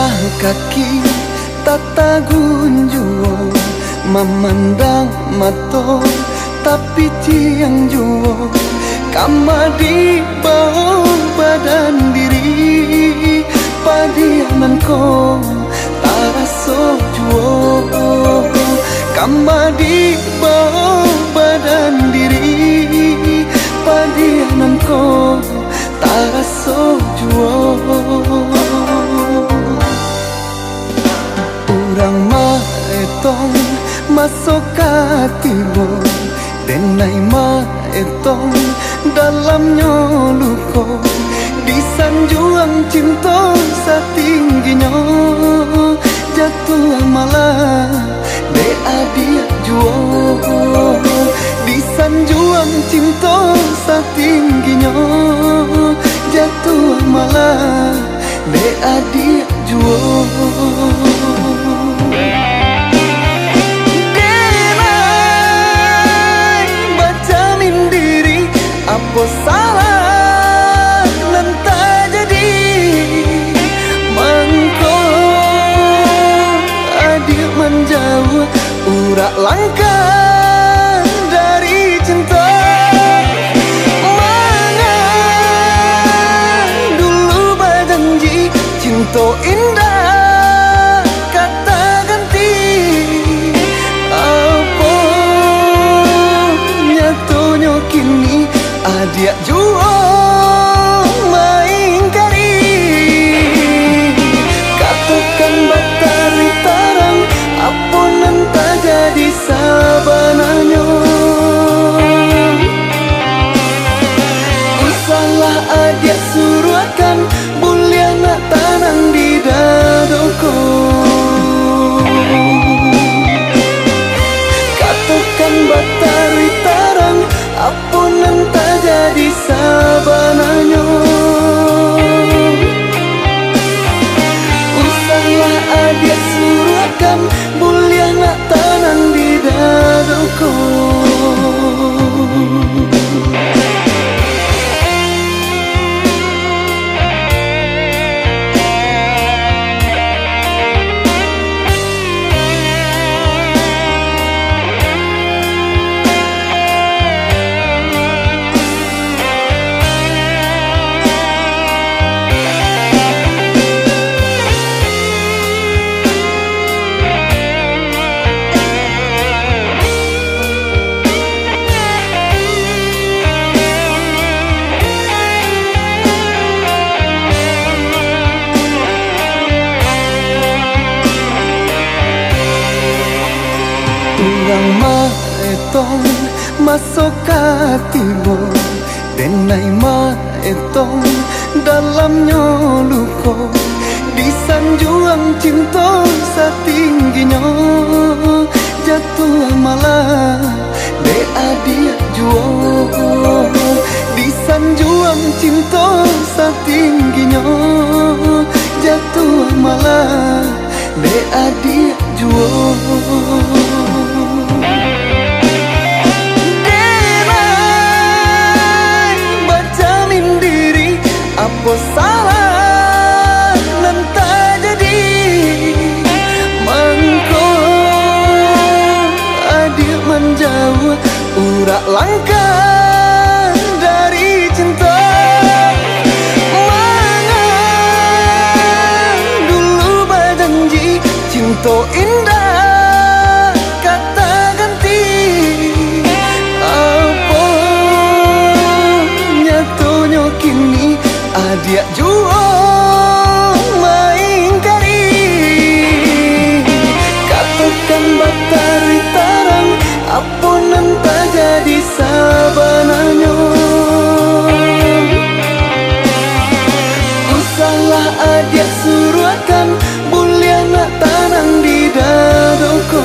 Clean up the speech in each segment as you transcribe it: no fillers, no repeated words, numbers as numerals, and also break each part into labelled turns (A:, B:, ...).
A: Langkah kaki tata gunjuo, memandang mato tapi tiang juo, kama di bawah badan diri padianan ko taraso juo, kama di bawah badan diri padianan ko taraso juo. Urang maetong masuk hatimu, denai maetong dalamnya luko, di sanjuang cinta setingginya jatuh malah de adia juo, di sanjuang cinta setingginya jatuh malah de adia juo. Apa salah nan tak jadi mangko adik menjauh urak langkah dari cinta. Mana dulu berjanji cinta indah kata ganti, apa nyatonya kini adia juo main kari. Katakan batari tarang apa nan tak jadi sabananya. Usalah adia suruhkan bulia nak tanang di dadoko. Katakan batari tarang apa nan tak jadi sabananya. Usahlah adia suruhkan bulia nak tanang di dadoko. Urang maetong masuk hatimu, denai maetong dalamnya luko, di sanjuang cinta setingginya jatuh malah de adia juo, di sanjuang cinta setingginya jatuh malah de adia juo. Apa salah nan tak jadi mangko adik menjauh urak langkah dari cinta. Mana dulu berjanji cinta indah kata ganti, apa nyatonya kini adia juo main kari. Katakan batari tarang apa nan tak jadi sabananya. Usahlah adia suruhkan bulia nak tanang di dadoko.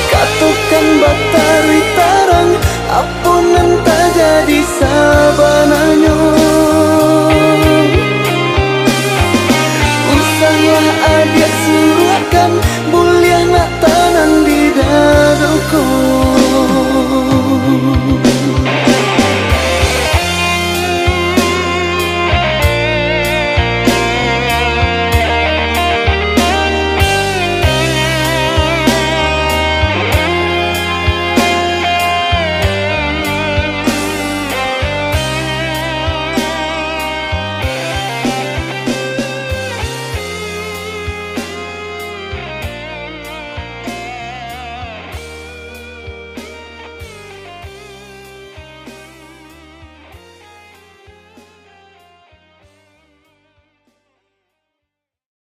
A: Katakan batari tarang apa nan tak jadi sabananya.